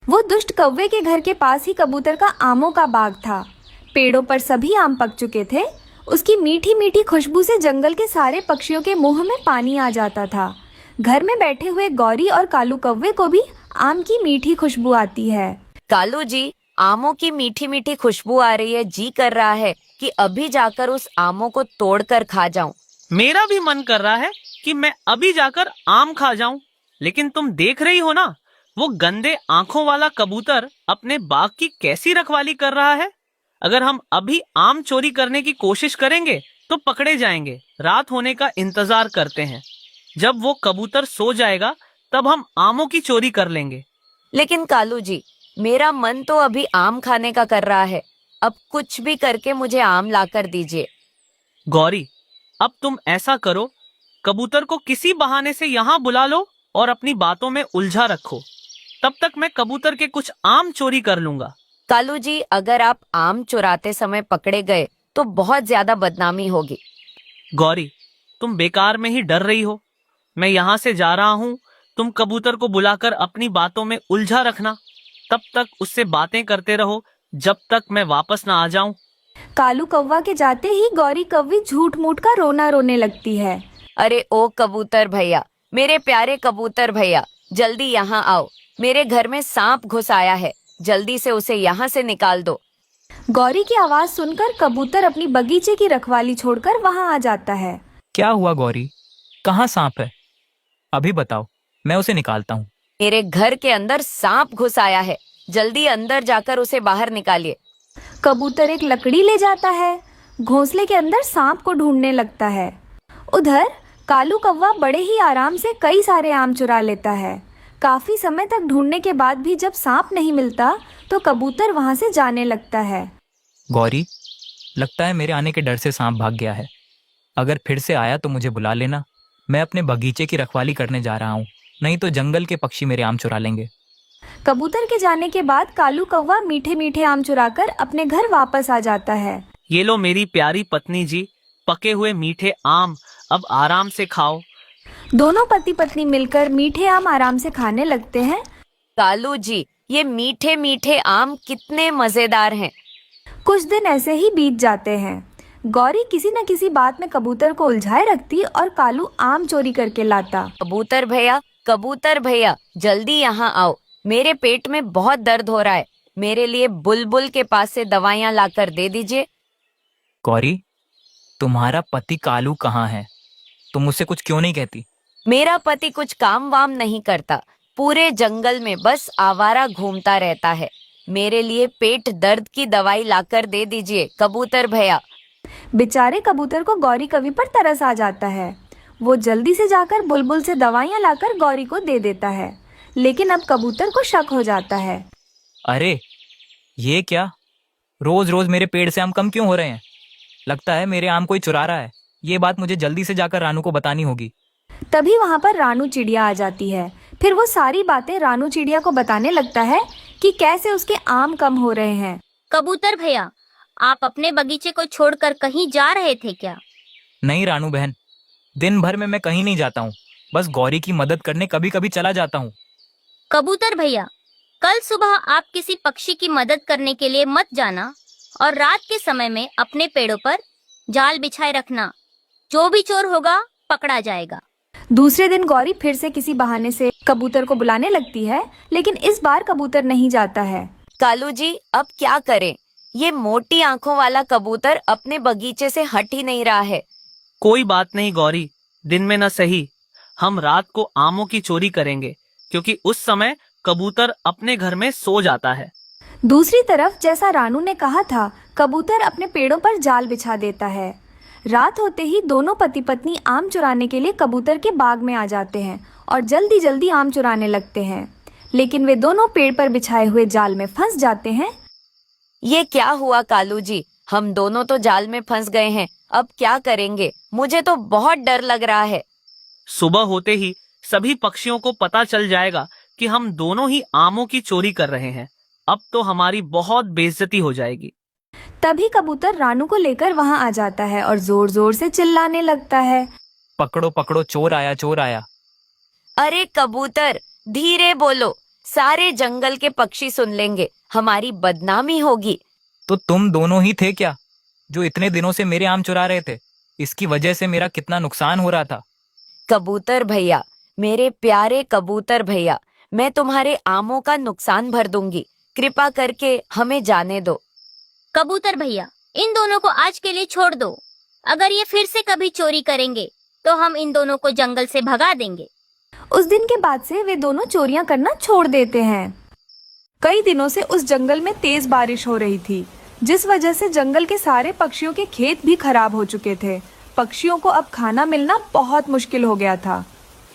वो दुष्ट कौवे के घर के पास ही कबूतर का आमों का बाग था। पेड़ों पर सभी आम पक चुके थे। उसकी मीठी मीठी खुशबू से जंगल के सारे पक्षियों के मुंह में पानी आ जाता था। घर में बैठे हुए गौरी और कालू कौवे को भी आम की मीठी खुशबू आती है। कालू जी, आमों की मीठी मीठी खुशबू आ रही है, जी कर रहा है कि अभी जाकर उस आमों को तोड़कर खा जाऊं। मेरा भी मन कर रहा है कि मैं अभी जाकर आम खा जाऊं, लेकिन तुम देख रही हो ना, वो गंदे आंखों वाला कबूतर अपने बाग की कैसी रखवाली कर रहा है। अगर हम अभी आम चोरी करने की कोशिश करेंगे तो पकड़े जाएंगे। रात होने का इंतजार करते हैं। जब वो कबूतर सो जाएगा तब हम आमों की चोरी कर लेंगे। लेकिन कालू जी, मेरा मन तो अभी आम खाने का कर रहा है। अब कुछ भी करके मुझे आम लाकर दीजिए। गौरी, अब तुम ऐसा करो, कबूतर को किसी बहाने से यहाँ बुला लो और अपनी बातों में उलझा रखो। तब तक मैं कबूतर के कुछ आम चोरी कर लूंगा। कालू जी, अगर आप आम चुराते समय पकड़े गए तो बहुत ज्यादा बदनामी होगी। गौरी, तुम बेकार में ही डर रही हो। मैं यहाँ से जा रहा हूँ। तुम कबूतर को बुलाकर अपनी बातों में उलझा रखना। तब तक उससे बातें करते रहो जब तक मैं वापस ना आ जाऊं। कालू कौवा के जाते ही गौरी कौवी झूठ मूठ का रोना रोने लगती है। अरे ओ कबूतर भैया, मेरे प्यारे कबूतर भैया, जल्दी यहाँ आओ। मेरे घर में सांप घुस आया है, जल्दी से उसे यहाँ से निकाल दो। गौरी की आवाज सुनकर कबूतर अपनी बगीचे की रखवाली छोड़कर वहां आ जाता है। क्या हुआ गौरी? कहाँ सांप है? अभी बताओ, मैं उसे निकालता हूँ। मेरे घर के अंदर सांप घुस आया है, जल्दी अंदर जाकर उसे बाहर निकालिए। कबूतर एक लकड़ी ले जाता है, घोंसले के अंदर सांप को ढूंढने लगता है। उधर कालू कौवा बड़े ही आराम से कई सारे आम चुरा लेता है। काफी समय तक ढूंढने के बाद भी जब सांप नहीं मिलता तो कबूतर वहां से जाने लगता है। गौरी, लगता है मेरे आने के डर से सांप भाग गया है। अगर फिर से आया तो मुझे बुला लेना। मैं अपने बगीचे की रखवाली करने जा रहा हूँ, नहीं तो जंगल के पक्षी मेरे आम चुरा लेंगे। कबूतर के जाने के बाद कालू कौवा मीठे मीठे आम चुराकर अपने घर वापस आ जाता है। ये लो मेरी प्यारी पत्नी जी, पके हुए मीठे आम, अब आराम से खाओ। दोनों पति पत्नी मिलकर मीठे आम आराम से खाने लगते हैं। कालू जी, ये मीठे मीठे आम कितने मजेदार हैं। कुछ दिन ऐसे ही बीत जाते हैं। गौरी किसी न किसी बात में कबूतर को उलझाए रखती और कालू आम चोरी करके लाता। कबूतर भैया, जल्दी यहाँ आओ। मेरे पेट में बहुत दर्द हो रहा है। मेरे लिए बुलबुल के पास से दवाइयाँ लाकर दे दीजिए। गौरी, तुम्हारा पति कालू कहाँ है? तुम मुझसे कुछ क्यों नहीं कहती? मेरा पति कुछ काम वाम नहीं करता, पूरे जंगल में बस आवारा घूमता रहता है। मेरे लिए पेट दर्द की दवाई लाकर दे दीजिए कबूतर भैया। बेचारे कबूतर को गौरी कवि पर तरस आ जाता है। वो जल्दी से जाकर बुलबुल से दवाइयाँ लाकर गौरी को दे देता है। लेकिन अब कबूतर को शक हो जाता है। अरे, ये क्या? रोज रोज मेरे पेड़ से आम कम क्यों हो रहे हैं? लगता है मेरे आम कोई चुरा रहा है। ये बात मुझे जल्दी से जाकर रानू को बतानी होगी। तभी वहाँ पर रानू चिड़िया आ जाती है। फिर वो सारी बातें रानू चिड़िया को बताने लगता है कि कैसे उसके आम कम हो रहे हैं। कबूतर भैया, आप अपने बगीचे को छोड़कर कहीं जा रहे थे क्या? नहीं रानू बहन, दिन भर में मैं कहीं नहीं जाता हूँ। बस गौरी की मदद करने कभी कभी चला जाता हूँ। कबूतर भैया, कल सुबह आप किसी पक्षी की मदद करने के लिए मत जाना और रात के समय में अपने पेड़ों पर जाल बिछाए रखना। जो भी चोर होगा पकड़ा जाएगा। दूसरे दिन गौरी फिर से किसी बहाने से कबूतर को बुलाने लगती है, लेकिन इस बार कबूतर नहीं जाता है। कालू जी, अब क्या करें? ये मोटी आंखों वाला कबूतर अपने बगीचे से हट ही नहीं रहा है। कोई बात नहीं गौरी, दिन में न सही, हम रात को आमों की चोरी करेंगे, क्योंकि उस समय कबूतर अपने घर में सो जाता है। दूसरी तरफ जैसा रानू ने कहा था, कबूतर अपने पेड़ों पर जाल बिछा देता है। रात होते ही दोनों पति पत्नी आम चुराने के लिए कबूतर के बाग में आ जाते हैं और जल्दी जल्दी आम चुराने लगते हैं। लेकिन वे दोनों पेड़ पर बिछाए हुए जाल में फंस जाते हैं। ये क्या हुआ कालू जी? हम दोनों तो जाल में फंस गए हैं। अब क्या करेंगे? मुझे तो बहुत डर लग रहा है। सुबह होते ही सभी पक्षियों को पता चल जाएगा कि हम दोनों ही आमों की चोरी कर रहे हैं। अब तो हमारी बहुत बेइज्जती हो जाएगी। तभी कबूतर रानू को लेकर वहां आ जाता है और जोर जोर से चिल्लाने लगता है। पकड़ो पकड़ो, चोर आया चोर आया। अरे कबूतर, धीरे बोलो, सारे जंगल के पक्षी सुन लेंगे, हमारी बदनामी होगी। तो तुम दोनों ही थे क्या जो इतने दिनों से मेरे आम चुरा रहे थे? इसकी वजह से मेरा कितना नुकसान हो रहा था। कबूतर भैया, मेरे प्यारे कबूतर भैया, मैं तुम्हारे आमों का नुकसान भर दूंगी। कृपा करके हमें जाने दो। कबूतर भैया, इन दोनों को आज के लिए छोड़ दो। अगर ये फिर से कभी चोरी करेंगे तो हम इन दोनों को जंगल से भगा देंगे। उस दिन के बाद से वे दोनों चोरियां करना छोड़ देते हैं। कई दिनों से उस जंगल में तेज बारिश हो रही थी, जिस वजह से जंगल के सारे पक्षियों के खेत भी खराब हो चुके थे। पक्षियों को अब खाना मिलना बहुत मुश्किल हो गया था।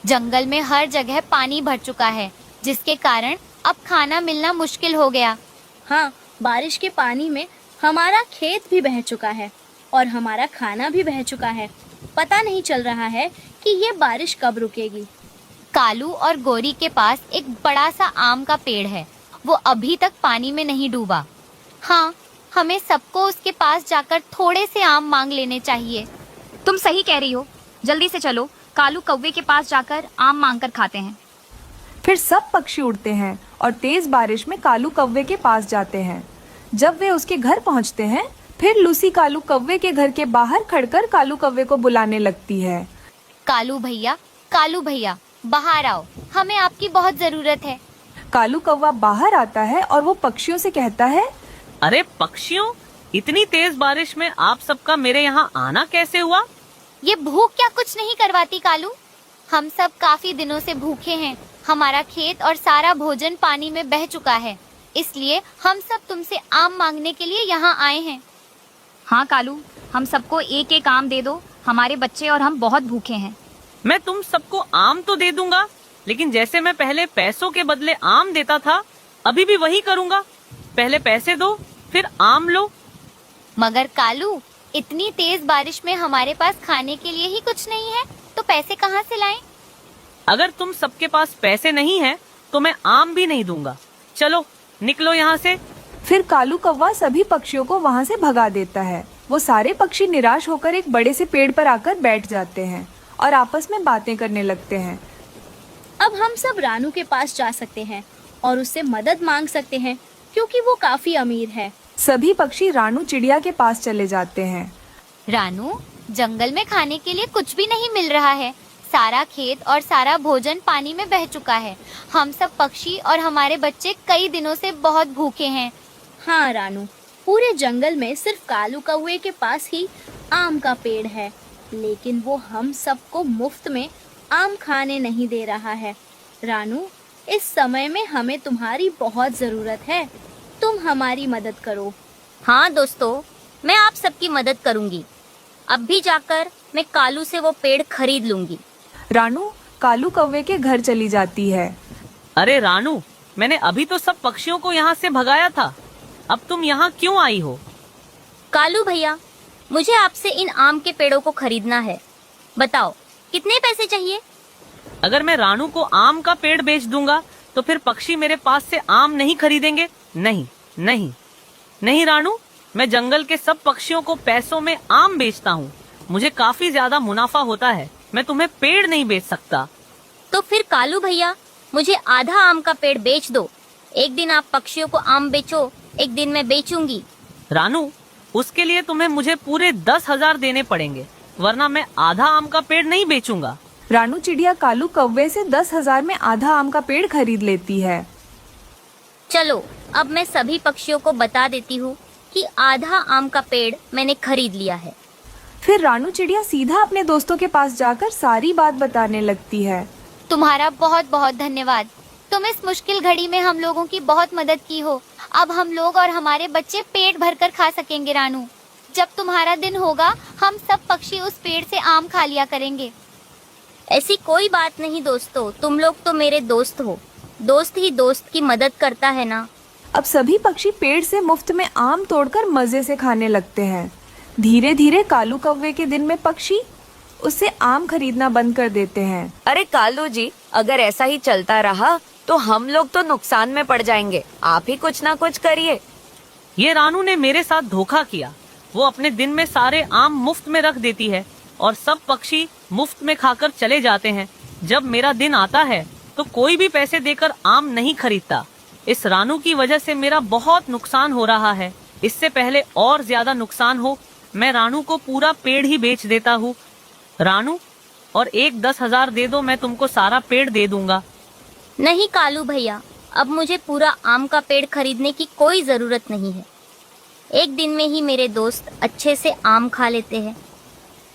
जंगल में हर जगह पानी भर चुका है, जिसके कारण अब खाना मिलना मुश्किल हो गया। हाँ, बारिश के पानी में हमारा खेत भी बह चुका है और हमारा खाना भी बह चुका है। पता नहीं चल रहा है कि ये बारिश कब रुकेगी। कालू और गोरी के पास एक बड़ा सा आम का पेड़ है, वो अभी तक पानी में नहीं डूबा। हाँ, हमें सबको उसके पास जाकर थोड़े से आम मांग लेने चाहिए। तुम सही कह रही हो, जल्दी से चलो, कालू कौवे के पास जाकर आम मांगकर खाते हैं। फिर सब पक्षी उड़ते हैं और तेज बारिश में कालू कौवे के पास जाते हैं। जब वे उसके घर पहुंचते हैं, फिर लूसी कालू कौवे के घर के बाहर खड़कर कालू कौवे को बुलाने लगती है। कालू भैया, बाहर आओ, हमें आपकी बहुत जरूरत है। कालू कौवा बाहर आता है और वो पक्षियों से कहता है, अरे पक्षियों, इतनी तेज बारिश में आप सबका मेरे यहाँ आना कैसे हुआ? ये भूख क्या कुछ नहीं करवाती कालू? हम सब काफी दिनों से भूखे हैं। हमारा खेत और सारा भोजन पानी में बह चुका है, इसलिए हम सब तुमसे आम मांगने के लिए यहाँ आए हैं। हाँ कालू, हम सबको एक एक आम दे दो, हमारे बच्चे और हम बहुत भूखे हैं। मैं तुम सबको आम तो दे दूंगा, लेकिन जैसे मैं पहले पैसों के बदले आम देता था, अभी भी वही करूंगा। पहले पैसे दो, फिर आम लो। मगर कालू, इतनी तेज बारिश में हमारे पास खाने के लिए ही कुछ नहीं है, तो पैसे कहाँ से लाएं? अगर तुम सबके पास पैसे नहीं है तो मैं आम भी नहीं दूंगा। चलो निकलो यहाँ से। फिर कालू कौवा सभी पक्षियों को वहाँ से भगा देता है। वो सारे पक्षी निराश होकर एक बड़े से पेड़ पर आकर बैठ जाते हैं और आपस में बातें करने लगते हैं। अब हम सब रानू के पास जा सकते हैं और उससे मदद मांग सकते हैं, क्योंकि वो काफी अमीर है। सभी पक्षी रानू चिड़िया के पास चले जाते हैं। रानू, जंगल में खाने के लिए कुछ भी नहीं मिल रहा है। सारा खेत और सारा भोजन पानी में बह चुका है। हम सब पक्षी और हमारे बच्चे कई दिनों से बहुत भूखे हैं। हाँ रानू, पूरे जंगल में सिर्फ कालू कौवे के पास ही आम का पेड़ है, लेकिन वो हम सबको मुफ्त में आम खाने नहीं दे रहा है। रानू, इस समय में हमें तुम्हारी बहुत जरूरत है। तुम हमारी मदद करो। हाँ दोस्तों, मैं आप सबकी मदद करूंगी। अब भी जाकर मैं कालू से वो पेड़ खरीद लूंगी। रानू कालू कौवे के घर चली जाती है। अरे रानू, मैंने अभी तो सब पक्षियों को यहाँ से भगाया था, अब तुम यहाँ क्यों आई हो? कालू भैया, मुझे आपसे इन आम के पेड़ों को खरीदना है। बताओ, कितने पैसे चाहिए? अगर मैं रानू को आम का पेड़ बेच दूंगा तो फिर पक्षी मेरे पास से आम नहीं खरीदेंगे। नहीं नहीं नहीं रानू, मैं जंगल के सब पक्षियों को पैसों में आम बेचता हूँ। मुझे काफी ज्यादा मुनाफा होता है। मैं तुम्हें पेड़ नहीं बेच सकता। तो फिर कालू भैया, मुझे आधा आम का पेड़ बेच दो। एक दिन आप पक्षियों को आम बेचो, एक दिन मैं बेचूंगी। रानू, उसके लिए तुम्हें मुझे पूरे 10,000 देने पड़ेंगे, वरना मैं आधा आम का पेड़ नहीं बेचूंगा। रानू चिड़िया कालू कौवे से 10,000 में आधा आम का पेड़ खरीद लेती है। चलो, अब मैं सभी पक्षियों को बता देती हूँ कि आधा आम का पेड़ मैंने खरीद लिया है। फिर रानू चिड़िया सीधा अपने दोस्तों के पास जाकर सारी बात बताने लगती है। तुम्हारा बहुत बहुत धन्यवाद। तुम इस मुश्किल घड़ी में हम लोगों की बहुत मदद की हो। अब हम लोग और हमारे बच्चे पेट भरकर खा सकेंगे। रानू, जब तुम्हारा दिन होगा, हम सब पक्षी उस पेड़ से आम खा लिया करेंगे। ऐसी कोई बात नहीं दोस्तों, तुम लोग तो मेरे दोस्त हो। दोस्त ही दोस्त की मदद करता है ना। अब सभी पक्षी पेड़ से मुफ्त में आम तोड़कर मजे से खाने लगते हैं। धीरे धीरे कालू कौवे के दिन में पक्षी उससे आम खरीदना बंद कर देते हैं। अरे कालू जी, अगर ऐसा ही चलता रहा तो हम लोग तो नुकसान में पड़ जाएंगे। आप ही कुछ ना कुछ करिए। ये रानू ने मेरे साथ धोखा किया। वो अपने दिन में सारे आम मुफ्त में रख देती है और सब पक्षी मुफ्त में खाकर चले जाते हैं। जब मेरा दिन आता है तो कोई भी पैसे देकर आम नहीं खरीदता। इस रानू की वजह से मेरा बहुत नुकसान हो रहा है। इससे पहले और ज्यादा नुकसान हो, मैं रानू को पूरा पेड़ ही बेच देता हूँ। रानू, और एक 10,000 दे दो, मैं तुमको सारा पेड़ दे दूंगा। नहीं कालू भैया, अब मुझे पूरा आम का पेड़ खरीदने की कोई जरूरत नहीं है। एक दिन में ही मेरे दोस्त अच्छे से आम खा लेते हैं।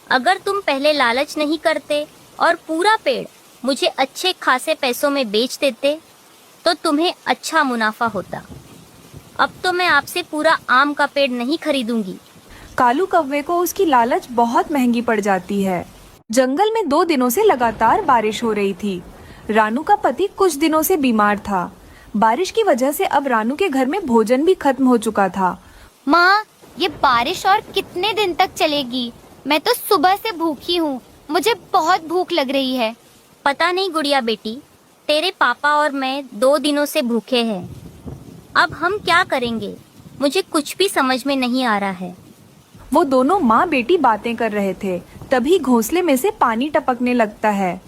अगर तुम पहले लालच नहीं करते और पूरा पेड़ मुझे अच्छे खासे पैसों में बेच देते तो तुम्हें अच्छा मुनाफा होता। अब तो मैं आपसे पूरा आम का पेड़ नहीं खरीदूंगी। कालू कौवे को उसकी लालच बहुत महंगी पड़ जाती है। जंगल में 2 दिनों से लगातार बारिश हो रही थी। रानू का पति कुछ दिनों से बीमार था। बारिश की वजह से अब रानू के घर में भोजन भी खत्म हो चुका था। माँ, ये बारिश और कितने दिन तक चलेगी? मैं तो सुबह से भूखी हूँ, मुझे बहुत भूख लग रही है। पता नहीं गुड़िया बेटी, तेरे पापा और मैं 2 दिनों से भूखे हैं। अब हम क्या करेंगे, मुझे कुछ भी समझ में नहीं आ रहा है। वो दोनों माँ बेटी बातें कर रहे थे, तभी घोंसले में से पानी टपकने लगता है।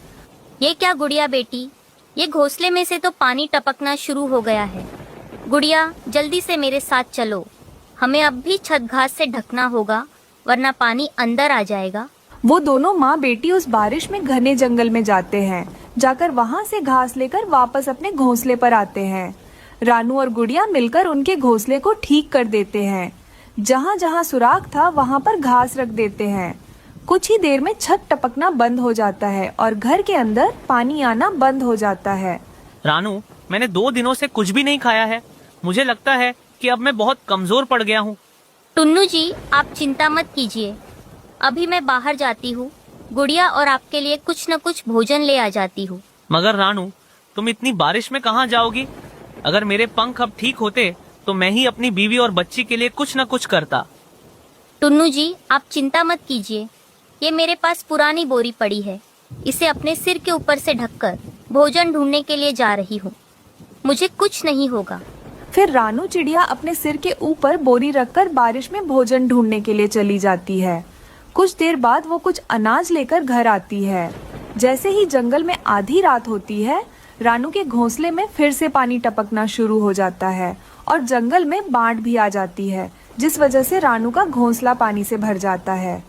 ये क्या गुड़िया बेटी, ये घोंसले में से तो पानी टपकना शुरू हो गया है। गुड़िया, जल्दी से मेरे साथ चलो, हमें अब भी छत घास से ढकना होगा, वरना पानी अंदर आ जाएगा। वो दोनों माँ बेटी उस बारिश में घने जंगल में जाते हैं। जाकर वहाँ से घास लेकर वापस अपने घोंसले पर आते हैं। रानू और गुड़िया मिलकर उनके घोंसले को ठीक कर देते हैं। जहाँ जहाँ सुराख था वहाँ पर घास रख देते हैं। कुछ ही देर में छत टपकना बंद हो जाता है और घर के अंदर पानी आना बंद हो जाता है। रानू, मैंने 2 दिनों से कुछ भी नहीं खाया है। मुझे लगता है कि अब मैं बहुत कमजोर पड़ गया हूँ। टुन्नू जी, आप चिंता मत कीजिए, अभी मैं बाहर जाती हूँ, गुड़िया और आपके लिए कुछ न कुछ भोजन ले आ जाती हूँ। मगर रानू, तुम इतनी बारिश में कहाँ जाओगी? अगर मेरे पंख अब ठीक होते तो मैं ही अपनी बीवी और बच्ची के लिए कुछ न कुछ करता। टुन्नू जी, आप चिंता मत कीजिए, ये मेरे पास पुरानी बोरी पड़ी है, इसे अपने सिर के ऊपर से ढककर भोजन ढूंढने के लिए जा रही हूँ, मुझे कुछ नहीं होगा। फिर रानू चिड़िया अपने सिर के ऊपर बोरी रखकर बारिश में भोजन ढूंढने के लिए चली जाती है। कुछ देर बाद वो कुछ अनाज लेकर घर आती है। जैसे ही जंगल में आधी रात होती है, रानू के घोंसले में फिर से पानी टपकना शुरू हो जाता है और जंगल में बाढ़ भी आ जाती है, जिस वजह से रानू का घोंसला पानी से भर जाता है।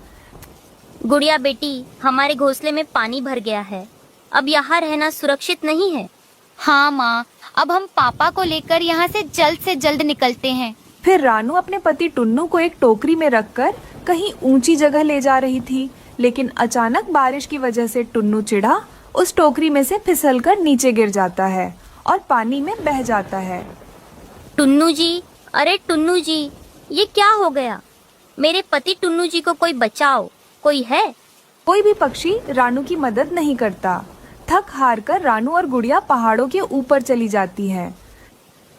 गुड़िया बेटी, हमारे घोंसले में पानी भर गया है, अब यहाँ रहना सुरक्षित नहीं है। हाँ माँ, अब हम पापा को लेकर यहाँ से जल्द निकलते हैं। फिर रानू अपने पति टुन्नू को एक टोकरी में रखकर कहीं ऊंची जगह ले जा रही थी, लेकिन अचानक बारिश की वजह से टुन्नू चिढ़ा उस टोकरी में से फिसलकर नीचे गिर जाता है और पानी में बह जाता है। टुन्नू जी, अरे टुन्नू जी, ये क्या हो गया? मेरे पति टुन्नू जी को कोई बचाओ, कोई है? कोई भी पक्षी रानू की मदद नहीं करता। थक हार कर रानू और गुड़िया पहाड़ों के ऊपर चली जाती है।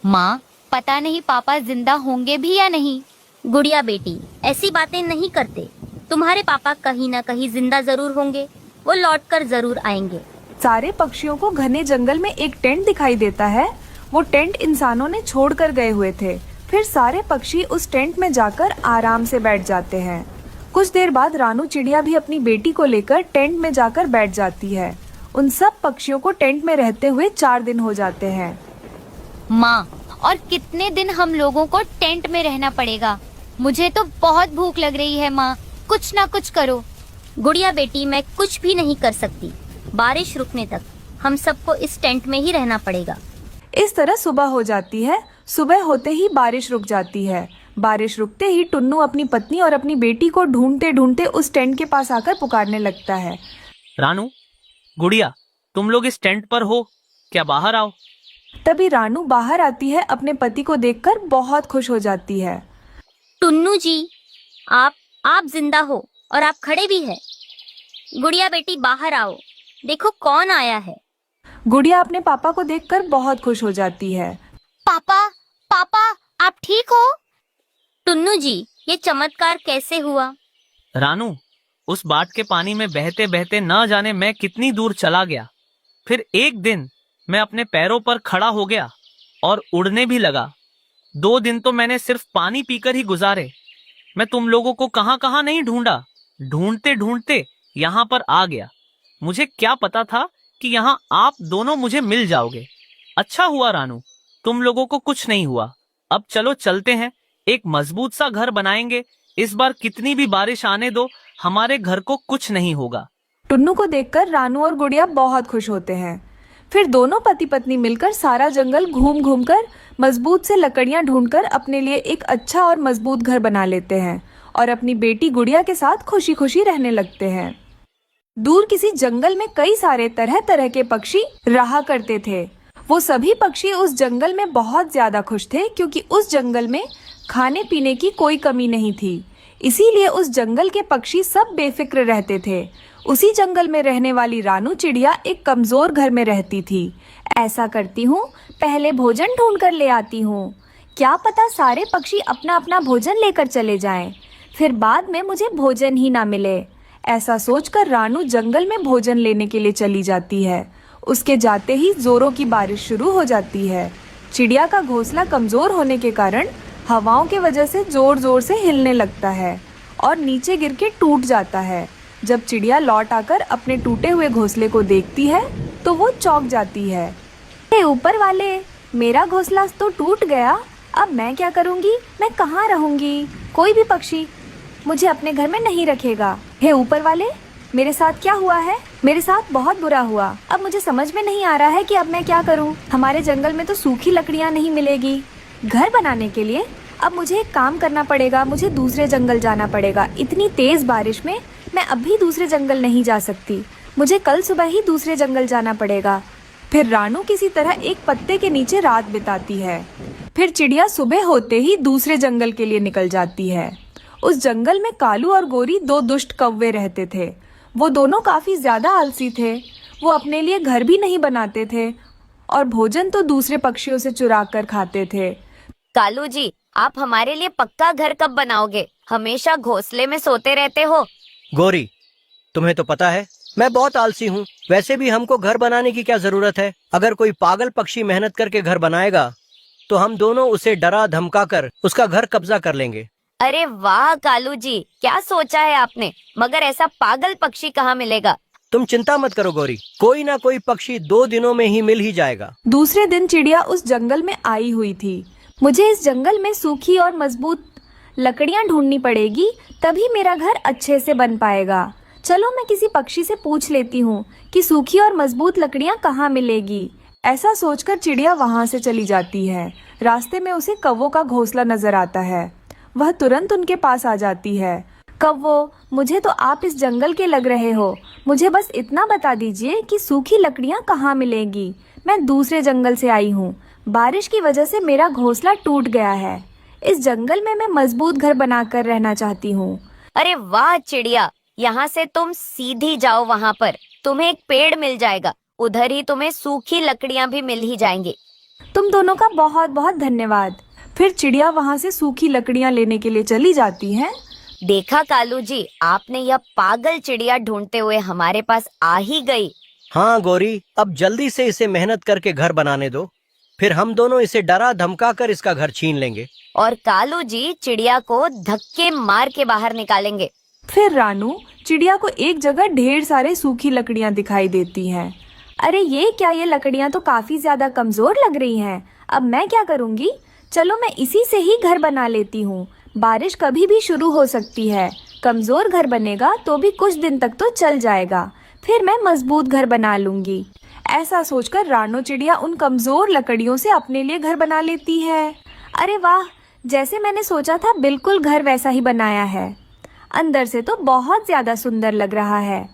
माँ, पता नहीं पापा जिंदा होंगे भी या नहीं। गुड़िया बेटी, ऐसी बातें नहीं करते, तुम्हारे पापा कहीं ना कहीं जिंदा जरूर होंगे, वो लौटकर जरूर आएंगे। सारे पक्षियों को घने जंगल में एक टेंट दिखाई देता है। वो टेंट इंसानों ने छोड़कर गए हुए थे। फिर सारे पक्षी उस टेंट में जाकर आराम से बैठ जाते हैं। कुछ देर बाद रानू चिड़िया भी अपनी बेटी को लेकर टेंट में जाकर बैठ जाती है। उन सब पक्षियों को टेंट में रहते हुए 4 दिन हो जाते हैं। माँ, और कितने दिन हम लोगों को टेंट में रहना पड़ेगा? मुझे तो बहुत भूख लग रही है माँ, कुछ ना कुछ करो। गुड़िया बेटी, मैं कुछ भी नहीं कर सकती, बारिश रुकने तक हम सबको इस टेंट में ही रहना पड़ेगा। इस तरह सुबह हो जाती है। सुबह होते ही बारिश रुक जाती है। बारिश रुकते ही टुन्नू अपनी पत्नी और अपनी बेटी को ढूंढते ढूंढते उस टेंट के पास आकर पुकारने लगता है। रानू, गुड़िया, तुम लोग इस टेंट पर हो क्या? बाहर आओ। तभी रानू बाहर आती है। अपने पति को देखकर बहुत खुश हो जाती है। टुन्नू जी, आप जिंदा हो और आप खड़े भी हैं। गुड़िया बेटी, बाहर आओ, देखो कौन आया है। गुड़िया अपने पापा को देखकर बहुत खुश हो जाती है। पापा, पापा, आप ठीक हो? टुन्नू जी, ये चमत्कार कैसे हुआ? रानू, उस बाढ़ के पानी में बहते बहते न जाने मैं कितनी दूर चला गया। फिर एक दिन मैं अपने पैरों पर खड़ा हो गया और उड़ने भी लगा। 2 दिन तो मैंने सिर्फ पानी पीकर ही गुजारे। मैं तुम लोगों को कहाँ कहाँ नहीं ढूंढा, ढूंढते ढूंढते यहाँ पर आ गया। मुझे क्या पता था कि यहाँ आप दोनों मुझे मिल जाओगे। अच्छा हुआ रानू, तुम लोगों को कुछ नहीं हुआ। अब चलो चलते हैं, एक मजबूत सा घर बनाएंगे। इस बार कितनी भी बारिश आने दो, हमारे घर को कुछ नहीं होगा। टुन्नू को देखकर रानू और गुड़िया बहुत खुश होते हैं। फिर दोनों पति पत्नी मिलकर सारा जंगल घूम घूम कर मजबूत से लकड़ियां ढूंढकर अपने लिए एक अच्छा और मजबूत घर बना लेते हैं और अपनी बेटी गुड़िया के साथ खुशी खुशी रहने लगते हैं। दूर किसी जंगल में कई सारे तरह तरह के पक्षी रहा करते थे। वो सभी पक्षी उस जंगल में बहुत ज्यादा खुश थे, क्योंकि उस जंगल में खाने पीने की कोई कमी नहीं थी। इसीलिए उस जंगल के पक्षी सब बेफिक्र रहते थे। उसी जंगल में रहने वाली रानू चिड़िया एक कमजोर घर में रहती थी। ऐसा करती हूँ, पहले भोजन ढूंढ कर ले आती हूँ। क्या पता सारे पक्षी अपना अपना भोजन लेकर चले जाएं, फिर बाद में मुझे भोजन ही ना मिले। ऐसा सोचकर रानू जंगल में भोजन लेने के लिए चली जाती है। उसके जाते ही जोरों की बारिश शुरू हो जाती है। चिड़िया का घोंसला कमजोर होने के कारण हवाओं की वजह से जोर जोर से हिलने लगता है और नीचे गिर के टूट जाता है। जब चिड़िया लौट आकर अपने टूटे हुए घोंसले को देखती है तो वो चौंक जाती है। हे ऊपर वाले, मेरा घोंसला तो टूट गया, अब मैं क्या करूंगी? मैं कहाँ रहूंगी? कोई भी पक्षी मुझे अपने घर में नहीं रखेगा। हे ऊपर वाले, मेरे साथ क्या हुआ है? मेरे साथ बहुत बुरा हुआ। अब मुझे समझ में नहीं आ रहा है कि अब मैं क्या करूं। हमारे जंगल में तो सूखी लकड़ियां नहीं मिलेगी घर बनाने के लिए। अब मुझे एक काम करना पड़ेगा, मुझे दूसरे जंगल जाना पड़ेगा। इतनी तेज बारिश में मैं अभी दूसरे जंगल नहीं जा सकती, मुझे कल सुबह ही दूसरे जंगल जाना पड़ेगा। फिर रानू किसी तरह एक पत्ते के नीचे रात बिताती है। फिर चिड़िया सुबह होते ही दूसरे जंगल के लिए निकल जाती है। उस जंगल में कालू और गोरी दो दुष्ट कौवे रहते थे। वो दोनों काफी ज्यादा आलसी थे। वो अपने लिए घर भी नहीं बनाते थे और भोजन तो दूसरे पक्षियों से चुरा कर खाते थे। कालू जी, आप हमारे लिए पक्का घर कब बनाओगे? हमेशा घोंसले में सोते रहते हो। गोरी, तुम्हें तो पता है मैं बहुत आलसी हूँ। वैसे भी हमको घर बनाने की क्या जरूरत है? अगर कोई पागल पक्षी मेहनत करके घर बनाएगा तो हम दोनों उसे डरा धमका कर उसका घर कब्जा कर लेंगे। अरे वाह कालू जी, क्या सोचा है आपने? मगर ऐसा पागल पक्षी कहाँ मिलेगा? तुम चिंता मत करो गोरी, कोई ना कोई पक्षी 2 दिनों में ही मिल ही जाएगा। दूसरे दिन चिड़िया उस जंगल में आई हुई थी। मुझे इस जंगल में सूखी और मजबूत लकड़ियां ढूंढनी पड़ेगी, तभी मेरा घर अच्छे से बन पाएगा। चलो मैं किसी पक्षी से पूछ लेती हूँ कि सूखी और मजबूत लकड़ियां कहाँ मिलेगी। ऐसा सोचकर चिड़िया वहाँ से चली जाती है। रास्ते में उसे कौवों का घोंसला नजर आता है। वह तुरंत उनके पास आ जाती है। कौवो, मुझे तो आप इस जंगल के लग रहे हो। मुझे बस इतना बता दीजिए कि सूखी लकड़ियां कहाँ मिलेंगी। मैं दूसरे जंगल से आई हूँ। बारिश की वजह से मेरा घोंसला टूट गया है। इस जंगल में मैं मजबूत घर बनाकर रहना चाहती हूँ। अरे वाह चिड़िया, यहाँ से तुम सीधी जाओ, वहाँ पर तुम्हें एक पेड़ मिल जाएगा। उधर ही तुम्हें सूखी लकड़ियाँ भी मिल ही जाएंगी। तुम दोनों का बहुत बहुत धन्यवाद। फिर चिड़िया वहाँ से सूखी लकड़ियाँ लेने के लिए चली जाती है। देखा कालू जी, आपने यह पागल चिड़िया ढूंढते हुए हमारे पास आ ही गई। हाँ गोरी, अब जल्दी से इसे मेहनत करके घर बनाने दो, फिर हम दोनों इसे डरा धमका कर इसका घर छीन लेंगे। और कालू जी चिड़िया को धक्के मार के बाहर निकालेंगे। फिर रानू चिड़िया को एक जगह ढेर सारे सूखी लकड़ियाँ दिखाई देती हैं। अरे ये क्या, ये लकड़ियाँ तो काफी ज्यादा कमजोर लग रही हैं। अब मैं क्या करूँगी? चलो मैं इसी से ही घर बना लेती हूँ। बारिश कभी भी शुरू हो सकती है। कमजोर घर बनेगा तो भी कुछ दिन तक तो चल जाएगा, फिर मैं मजबूत घर बना लूंगी। ऐसा सोचकर रानू चिड़िया उन कमजोर लकड़ियों से अपने लिए घर बना लेती है। अरे वाह, जैसे मैंने सोचा था बिल्कुल घर वैसा ही बनाया है। अंदर से तो बहुत ज्यादा सुंदर लग रहा है।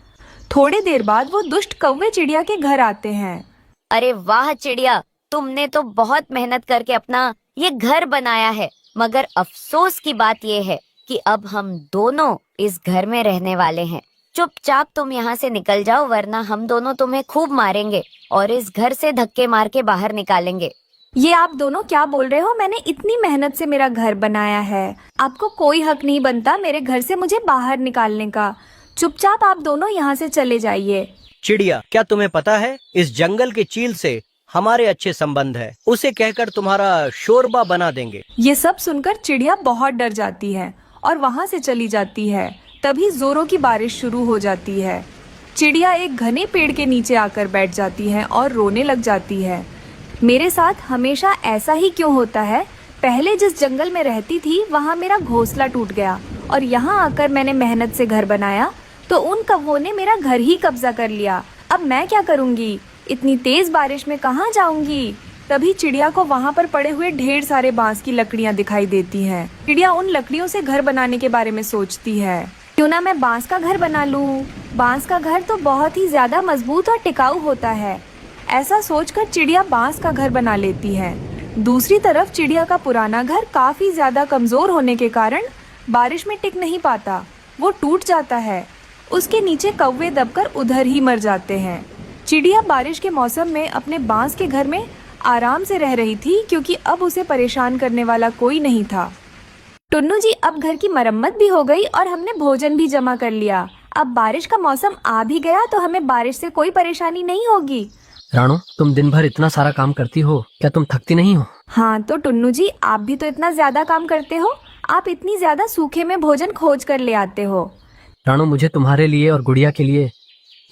थोड़ी देर बाद वो दुष्ट कौवे चिड़िया के घर आते हैं। अरे वाह चिड़िया, तुमने तो बहुत मेहनत करके अपना ये घर बनाया है, मगर अफसोस की बात ये है कि अब हम दोनों इस घर में रहने वाले हैं। चुपचाप तुम यहाँ से निकल जाओ, वरना हम दोनों तुम्हें खूब मारेंगे और इस घर से धक्के मार के बाहर निकालेंगे। ये आप दोनों क्या बोल रहे हो? मैंने इतनी मेहनत से मेरा घर बनाया है। आपको कोई हक नहीं बनता मेरे घर से मुझे बाहर निकालने का। चुपचाप आप दोनों यहाँ से चले जाइए। चिड़िया, क्या तुम्हें पता है इस जंगल के चील से हमारे अच्छे संबंध है, उसे कहकर तुम्हारा शोरबा बना देंगे। ये सब सुनकर चिड़िया बहुत डर जाती है और वहाँ से चली जाती है। तभी जोरों की बारिश शुरू हो जाती है। चिड़िया एक घने पेड़ के नीचे आकर बैठ जाती है और रोने लग जाती है। मेरे साथ हमेशा ऐसा ही क्यों होता है? पहले जिस जंगल में रहती थी वहाँ मेरा घोंसला टूट गया और यहाँ आकर मैंने मेहनत से घर बनाया तो उन कौवों ने मेरा घर ही कब्जा कर लिया। अब मैं क्या करूँगी? इतनी तेज बारिश में कहाँ जाऊँगी? तभी चिड़िया को वहाँ पर पड़े हुए ढेर सारे बांस की लकड़ियाँ दिखाई देती हैं। चिड़िया उन लकड़ियों से घर बनाने के बारे में सोचती है। क्यों ना मैं बांस का घर बना लूँ? बांस का घर तो बहुत ही ज्यादा मजबूत और टिकाऊ होता है। ऐसा सोचकर चिड़िया बांस का घर बना लेती है। दूसरी तरफ चिड़िया का पुराना घर काफी ज्यादा कमजोर होने के कारण बारिश में टिक नहीं पाता, वो टूट जाता है। उसके नीचे कौवे दबकर उधर ही मर जाते हैं। चिड़िया बारिश के मौसम में अपने बांस के घर में आराम से रह रही थी क्योंकि अब उसे परेशान करने वाला कोई नहीं था। टुन्नू जी, अब घर की मरम्मत भी हो गई और हमने भोजन भी जमा कर लिया। अब बारिश का मौसम आ भी गया तो हमें बारिश से कोई परेशानी नहीं होगी। रानू, तुम दिन भर इतना सारा काम करती हो, क्या तुम थकती नहीं हो? हाँ तो टुन्नू जी, आप भी तो इतना ज्यादा काम करते हो। आप इतनी ज्यादा सूखे में भोजन खोज कर ले आते हो। रानू, मुझे तुम्हारे लिए और गुड़िया के लिए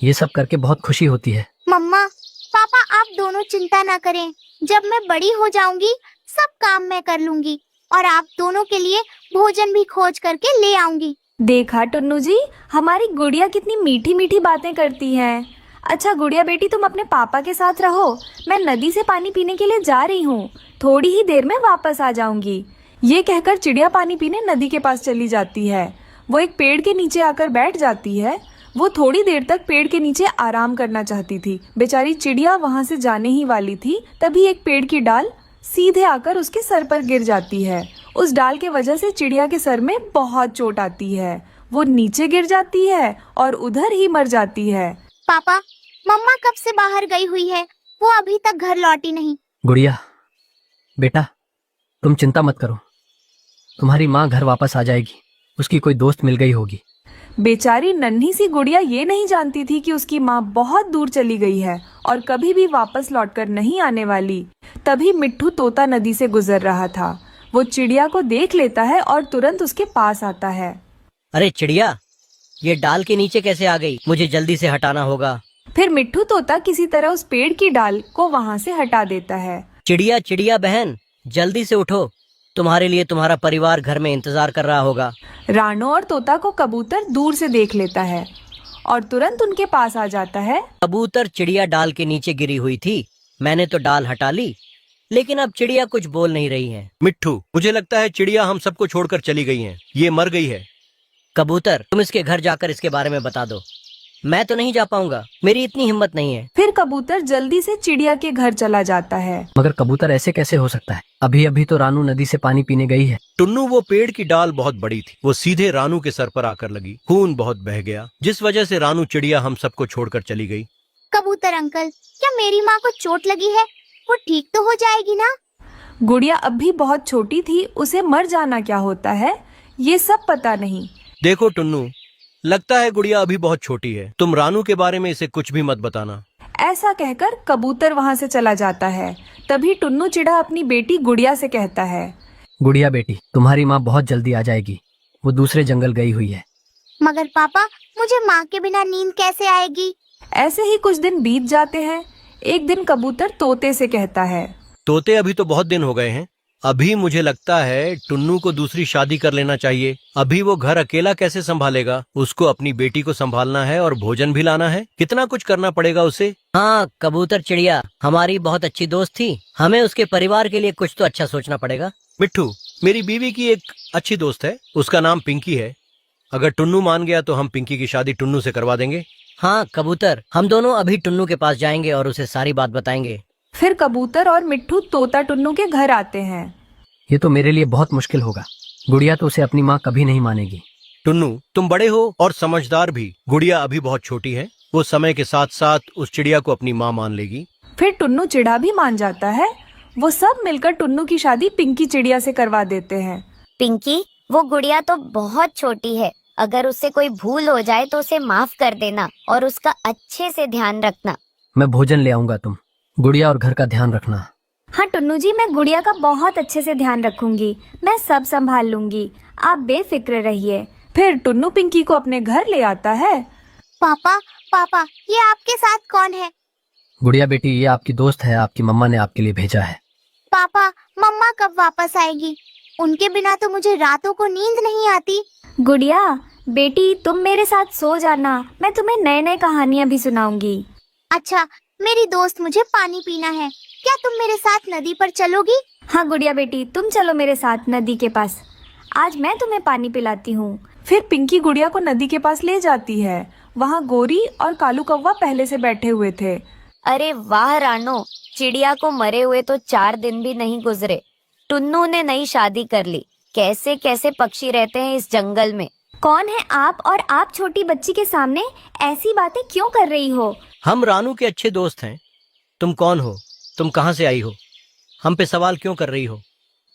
ये सब करके बहुत खुशी होती है। मम्मा पापा, आप दोनों चिंता ना करें। जब मैं बड़ी हो जाऊंगी सब काम मैं कर लूंगी और आप दोनों के लिए भोजन भी खोज करके ले आऊंगी। देखा टुन्नू जी, हमारी गुड़िया कितनी मीठी मीठी बातें करती है। अच्छा गुड़िया बेटी, तुम अपने पापा के साथ रहो। मैं नदी से पानी पीने के लिए जा रही हूँ, थोड़ी ही देर में वापस आ जाऊंगी। ये कहकर चिड़िया पानी पीने नदी के पास चली जाती है। वो एक पेड़ के नीचे आकर बैठ जाती है। वो थोड़ी देर तक पेड़ के नीचे आराम करना चाहती थी। बेचारी चिड़िया वहां से जाने ही वाली थी, तभी एक पेड़ की डाल सीधे आकर उसके सर पर गिर जाती है। उस डाल के वजह से चिड़िया के सर में बहुत चोट आती है। वो नीचे गिर जाती है और उधर ही मर जाती है। पापा, मम्मा कब से बाहर गई हुई है, वो अभी तक घर लौटी नहीं। गुड़िया बेटा, तुम चिंता मत करो, तुम्हारी माँ घर वापस आ जाएगी। उसकी कोई दोस्त मिल गई होगी। बेचारी नन्ही सी गुड़िया ये नहीं जानती थी कि उसकी माँ बहुत दूर चली गई है और कभी भी वापस लौटकर नहीं आने वाली। तभी मिट्ठू तोता नदी से गुजर रहा था। वो चिड़िया को देख लेता है और तुरंत उसके पास आता है। अरे चिड़िया, ये डाल के नीचे कैसे आ गई? मुझे जल्दी से हटाना होगा। फिर मिट्ठू तोता किसी तरह उस पेड़ की डाल को वहाँ से हटा देता है। चिड़िया चिड़िया बहन, जल्दी से उठो, तुम्हारे लिए तुम्हारा परिवार घर में इंतजार कर रहा होगा। रानू और तोता को कबूतर दूर से देख लेता है और तुरंत उनके पास आ जाता है। कबूतर, चिड़िया डाल के नीचे गिरी हुई थी, मैंने तो डाल हटा ली, लेकिन अब चिड़िया कुछ बोल नहीं रही है। मिट्ठू, मुझे लगता है चिड़िया हम सबको छोड़कर चली गई हैं। ये मर गई है। कबूतर, तुम इसके घर जाकर इसके बारे में बता दो। मैं तो नहीं जा पाऊंगा, मेरी इतनी हिम्मत नहीं है। फिर कबूतर जल्दी से चिड़िया के घर चला जाता है। मगर कबूतर, ऐसे कैसे हो सकता है? अभी अभी तो रानू नदी से पानी पीने गई है। टुन्नू, वो पेड़ की डाल बहुत बड़ी थी, वो सीधे रानू के सर पर आकर लगी। खून बहुत बह गया, जिस वजह से रानू चिड़िया हम सबको छोड़कर चली गई। कबूतर अंकल, क्या मेरी माँ को चोट लगी है? वो ठीक तो हो जाएगी ना? गुड़िया अब भी बहुत छोटी थी, उसे मर जाना क्या होता है ये सब पता नहीं। देखो टुन्नू, लगता है गुड़िया अभी बहुत छोटी है, तुम रानू के बारे में इसे कुछ भी मत बताना। ऐसा कहकर कबूतर वहाँ से चला जाता है। तभी टुन्नू चिड़ा अपनी बेटी गुड़िया से कहता है, गुड़िया बेटी, तुम्हारी माँ बहुत जल्दी आ जाएगी, वो दूसरे जंगल गई हुई है। मगर पापा, मुझे माँ के बिना नींद कैसे आएगी? ऐसे ही कुछ दिन बीत जाते हैं। एक दिन कबूतर तोते से कहता है, तोते, अभी तो बहुत दिन हो गए हैं, अभी मुझे लगता है टुन्नू को दूसरी शादी कर लेना चाहिए। अभी वो घर अकेला कैसे संभालेगा? उसको अपनी बेटी को संभालना है और भोजन भी लाना है, कितना कुछ करना पड़ेगा उसे। हाँ कबूतर चिड़िया हमारी बहुत अच्छी दोस्त थी, हमें उसके परिवार के लिए कुछ तो अच्छा सोचना पड़ेगा। मिट्ठू, मेरी बीवी की एक अच्छी दोस्त है, उसका नाम पिंकी है। अगर टुन्नू मान गया तो हम पिंकी की शादी टुन्नू से करवा देंगे। हाँ कबूतर, हम दोनों अभी टुन्नू के पास जाएंगे और उसे सारी बात बताएंगे। फिर कबूतर और मिट्ठू तोता टुन्नू के घर आते हैं। ये तो मेरे लिए बहुत मुश्किल होगा, गुड़िया तो उसे अपनी माँ कभी नहीं मानेगी। टुन्नू, तुम बड़े हो और समझदार भी, गुड़िया अभी बहुत छोटी है, वो समय के साथ साथ उस चिड़िया को अपनी माँ मान लेगी। फिर टुन्नू चिड़ा भी मान जाता है। वो सब मिलकर टुन्नू की शादी पिंकी चिड़िया से करवा देते हैं। पिंकी, वो गुड़िया तो बहुत छोटी है, अगर उससे कोई भूल हो जाए तो उसे माफ कर देना और उसका अच्छे से ध्यान रखना। मैं भोजन ले आऊंगा, तुम गुड़िया और घर का ध्यान रखना। हाँ टुन्नू जी, मैं गुड़िया का बहुत अच्छे से ध्यान रखूंगी, मैं सब संभाल लूंगी, आप बेफिक्र रहिए। फिर टुन्नू पिंकी को अपने घर ले आता है। पापा, पापा, ये आपके साथ कौन है? गुड़िया बेटी, ये आपकी दोस्त है, आपकी मम्मा ने आपके लिए भेजा है। पापा, मम्मा कब वापस आएगी? उनके बिना तो मुझे रातों को नींद नहीं आती। गुड़िया बेटी, तुम मेरे साथ सो जाना, मैं तुम्हें नए नए कहानियाँ भी सुनाऊंगी। अच्छा, मेरी दोस्त, मुझे पानी पीना है, क्या तुम मेरे साथ नदी पर चलोगी? हाँ गुड़िया बेटी, तुम चलो मेरे साथ नदी के पास, आज मैं तुम्हें पानी पिलाती हूँ। फिर पिंकी गुड़िया को नदी के पास ले जाती है। वहाँ गोरी और कालू कौवा पहले से बैठे हुए थे। अरे वाह रानो, चिड़िया को मरे हुए तो 4 दिन भी नहीं गुजरे। टुन्नू ने नई शादी कर ली। कैसे कैसे पक्षी रहते हैं इस जंगल में। कौन है आप, और आप छोटी बच्ची के सामने ऐसी बातें क्यों कर रही हो? हम रानू के अच्छे दोस्त हैं। तुम कौन हो? तुम कहाँ से आई हो? हम पे सवाल क्यों कर रही हो?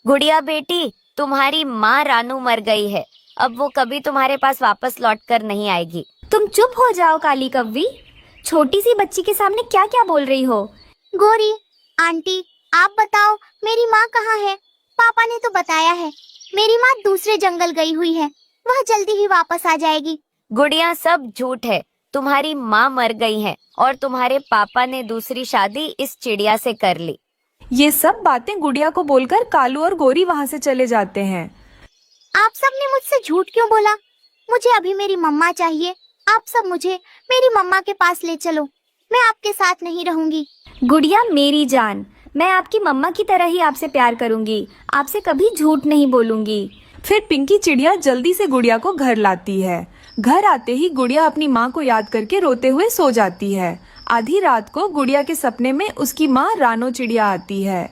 गुड़िया बेटी, तुम्हारी माँ रानू मर गई है, अब वो कभी तुम्हारे पास वापस लौट कर नहीं आएगी। तुम चुप हो जाओ काली कव्वी, छोटी सी बच्ची के सामने क्या क्या बोल रही हो? गोरी आंटी, आप बताओ, मेरी माँ कहाँ है? पापा ने तो बताया है मेरी माँ दूसरे जंगल गई हुई है, वह जल्दी ही वापस आ जाएगी। गुड़िया, सब झूठ है। तुम्हारी माँ मर गई है और तुम्हारे पापा ने दूसरी शादी इस चिड़िया से कर ली। ये सब बातें गुड़िया को बोलकर कालू और गोरी वहाँ से चले जाते हैं। आप सब ने मुझसे झूठ क्यों बोला? मुझे अभी मेरी मम्मा चाहिए। आप सब मुझे मेरी मम्मा के पास ले चलो, मैं आपके साथ नहीं रहूंगी। गुड़िया मेरी जान, मैं आपकी मम्मा की तरह ही आपसे प्यार करूंगी, आपसे कभी झूठ नहीं बोलूंगी। फिर पिंकी चिड़िया जल्दी से गुड़िया को घर लाती है। घर आते ही गुड़िया अपनी माँ को याद करके रोते हुए सो जाती है। आधी रात को गुड़िया के सपने में उसकी माँ रानो चिड़िया आती है।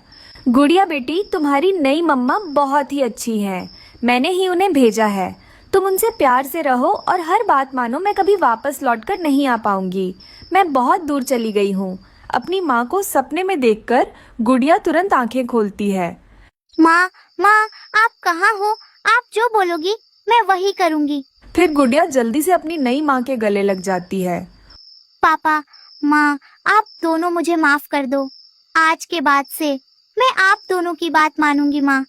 गुड़िया बेटी, तुम्हारी नई मम्मा बहुत ही अच्छी हैं, मैंने ही उन्हें भेजा है। तुम उनसे प्यार से रहो और हर बात मानो, मैं कभी वापस लौटकर नहीं आ पाऊंगी, मैं बहुत दूर चली गई हूँ। अपनी माँ को सपने में देखकर गुड़िया तुरंत आंखें खोलती है। माँ, माँ, आप कहाँ हो? आप जो बोलोगी मैं वही करूँगी। फिर गुड़िया जल्दी से अपनी नई माँ के गले लग जाती है। पापा, माँ, आप दोनों मुझे माफ कर दो। आज के बाद से मैं आप दोनों की बात मानूंगी माँ।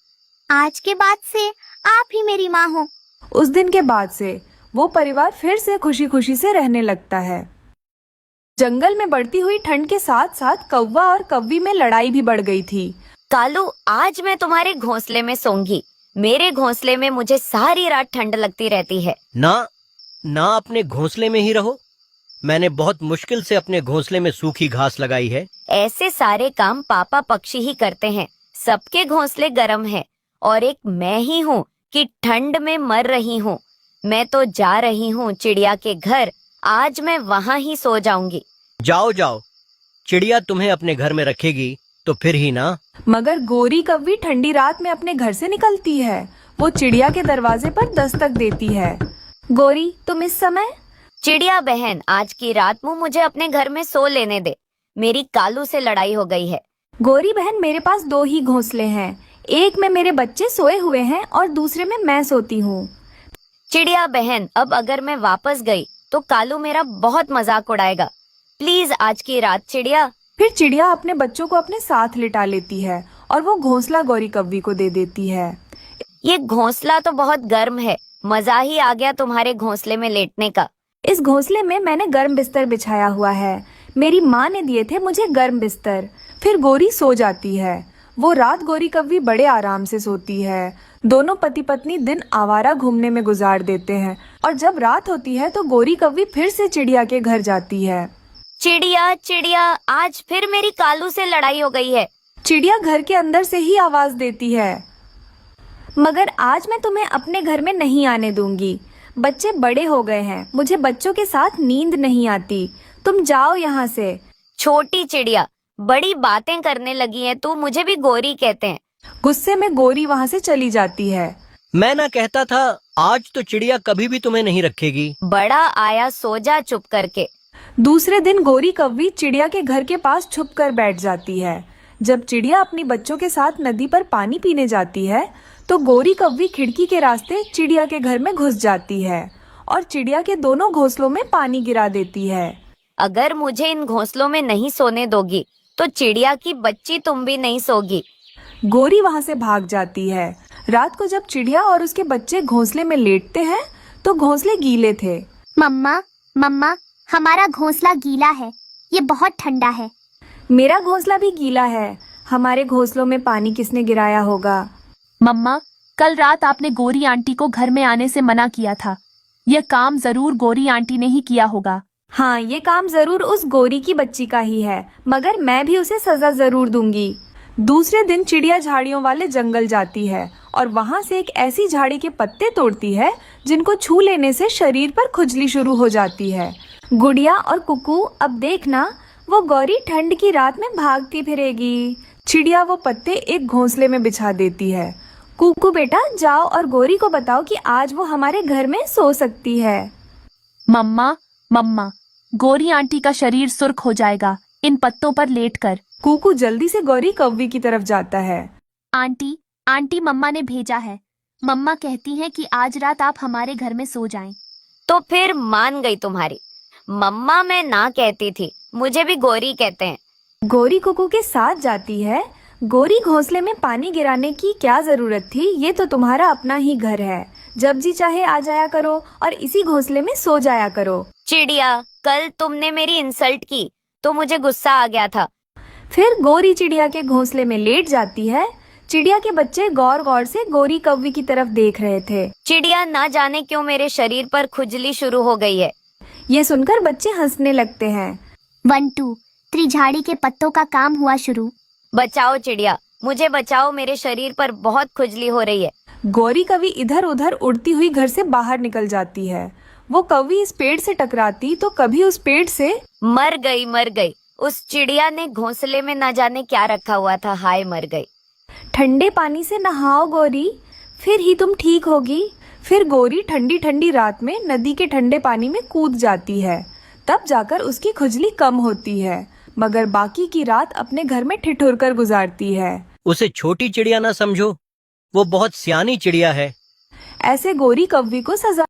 आज के बाद से आप ही मेरी माँ हो। उस दिन के बाद से वो परिवार फिर से खुशी खुशी से रहने लगता है। जंगल में बढ़ती हुई ठंड के साथ साथ कौवा और कव्वी में लड़ाई भी बढ़ गई थी। कालू, आज मैं तुम्हारे घोंसले में सोऊंगी। मेरे घोंसले में मुझे सारी रात ठंड लगती रहती है। ना ना, अपने घोंसले में ही रहो। मैंने बहुत मुश्किल से अपने घोंसले में सूखी घास लगाई है। ऐसे सारे काम पापा पक्षी ही करते हैं। सबके घोंसले गर्म है और एक मैं ही हूँ कि ठंड में मर रही हूँ। मैं तो जा रही हूँ चिड़िया के घर, आज मैं वहाँ ही सो जाऊंगी। जाओ जाओ, चिड़िया तुम्हें अपने घर में रखेगी तो फिर ही ना। मगर गोरी कव्वी ठंडी रात में अपने घर से निकलती है। वो चिड़िया के दरवाजे पर दस्तक देती है। गोरी, तुम इस समय? चिड़िया बहन, आज की रात मुझे अपने घर में सो लेने दे। मेरी कालू से लड़ाई हो गई है। गोरी बहन, मेरे पास 2 ही घोंसले हैं, एक में मेरे बच्चे सोए हुए हैं और दूसरे में मैं सोती हूँ। चिड़िया बहन, अब अगर मैं वापस गई तो कालू मेरा बहुत मजाक उड़ाएगा। प्लीज आज की रात चिड़िया। फिर चिड़िया अपने बच्चों को अपने साथ लिटा लेती है और वो घोंसला गोरी कव्वी को दे देती है। ये घोंसला तो बहुत गर्म है, मजा ही आ गया तुम्हारे घोंसले में लेटने का। इस घोंसले में मैंने गर्म बिस्तर बिछाया हुआ है, मेरी माँ ने दिए थे मुझे गर्म बिस्तर। फिर गोरी सो जाती है। वो रात गोरी कव्वी बड़े आराम से सोती है। दोनों पति पत्नी दिन आवारा घूमने में गुजार देते हैं और जब रात होती है तो गोरी कव्वी फिर से चिड़िया के घर जाती है। चिड़िया चिड़िया, आज फिर मेरी कालू से लड़ाई हो गई है। चिड़िया घर के अंदर से ही आवाज देती है, मगर आज मैं तुम्हें अपने घर में नहीं आने दूंगी। बच्चे बड़े हो गए हैं, मुझे बच्चों के साथ नींद नहीं आती, तुम जाओ यहाँ से। छोटी चिड़िया, बड़ी बातें करने लगी है तू, मुझे भी गोरी कहते हैं। गुस्से में गोरी वहाँ से चली जाती है। मैं ना कहता था आज तो चिड़िया कभी भी तुम्हें नहीं रखेगी। बड़ा आया, सो जा चुप करके। दूसरे दिन गोरी कव्वी चिड़िया के घर के पास छुप कर बैठ जाती है। जब चिड़िया अपनी बच्चों के साथ नदी पर पानी पीने जाती है तो गोरी कव्वी खिड़की के रास्ते चिड़िया के घर में घुस जाती है और चिड़िया के दोनों घोंसलों में पानी गिरा देती है। अगर मुझे इन घोंसलों में नहीं सोने दोगी तो चिड़िया की बच्ची तुम भी नहीं सोगी। गोरी वहाँ से भाग जाती है। रात को जब चिड़िया और उसके बच्चे घोंसले में लेटते हैं तो घोंसले गीले थे। मम्मा, मम्मा, हमारा घोंसला गीला है, ये बहुत ठंडा है। मेरा घोंसला भी गीला है, हमारे घोंसलों में पानी किसने गिराया होगा? मम्मा, कल रात आपने गोरी आंटी को घर में आने से मना किया था। यह काम जरूर गोरी आंटी ने ही किया होगा। हाँ, ये काम जरूर उस गोरी की बच्ची का ही है, मगर मैं भी उसे सजा जरूर दूंगी। दूसरे दिन चिड़िया झाड़ियों वाले जंगल जाती है और वहाँ से एक ऐसी झाड़ी के पत्ते तोड़ती है जिनको छू लेने से शरीर पर खुजली शुरू हो जाती है। गुड़िया और कुकू, अब देखना वो गौरी ठंड की रात में भागती फिरेगी। चिड़िया वो पत्ते एक घोंसले में बिछा देती है। कुकू बेटा, जाओ और गौरी को बताओ कि आज वो हमारे घर में सो सकती है। मम्मा, मम्मा, गोरी आंटी का शरीर सुर्ख हो जाएगा इन पत्तों पर लेटकर। कुकू जल्दी से गौरी कौवी की तरफ जाता है। आंटी, आंटी, मम्मा ने भेजा है। मम्मा कहती हैं कि आज रात आप हमारे घर में सो जाएं। तो फिर मान गई तुम्हारी। मम्मा मैं ना कहती थी, मुझे भी गोरी कहते हैं। गौरी कुकू के साथ जाती है। गौरी, घोंसले में पानी गिराने की क्या जरूरत थी? ये तो तुम्हारा अपना ही घर है, जब जी चाहे आ जाया करो और इसी घोंसले में सो जाया करो। चिड़िया, कल तुमने मेरी इंसल्ट की तो मुझे गुस्सा आ गया था। फिर गौरी चिड़िया के घोंसले में लेट जाती है। चिड़िया के बच्चे गौर गौर से गौरी कौवी की तरफ देख रहे थे। चिड़िया, ना जाने क्यों मेरे शरीर पर खुजली शुरू हो गई है। ये सुनकर बच्चे हंसने लगते हैं। 1 2 त्रिझाड़ी के पत्तों का काम हुआ शुरू। बचाओ चिड़िया, मुझे बचाओ, मेरे शरीर पर बहुत खुजली हो रही है। गौरी कौवी इधर उधर उड़ती हुई घर से बाहर निकल जाती है। वो कौवी इस पेड़ से टकराती तो कभी उस पेड़ से मर गई। उस चिड़िया ने घोंसले में ना जाने क्या रखा हुआ था। हाय, मर गई। ठंडे पानी से नहाओ गौरी, फिर ही तुम ठीक होगी। फिर गौरी ठंडी ठंडी रात में नदी के ठंडे पानी में कूद जाती है। तब जाकर उसकी खुजली कम होती है, मगर बाकी की रात अपने घर में ठिठुर कर गुजारती है। उसे छोटी चिड़िया ना समझो, वो बहुत सियानी चिड़िया है। ऐसे गौरी कौवी को सजा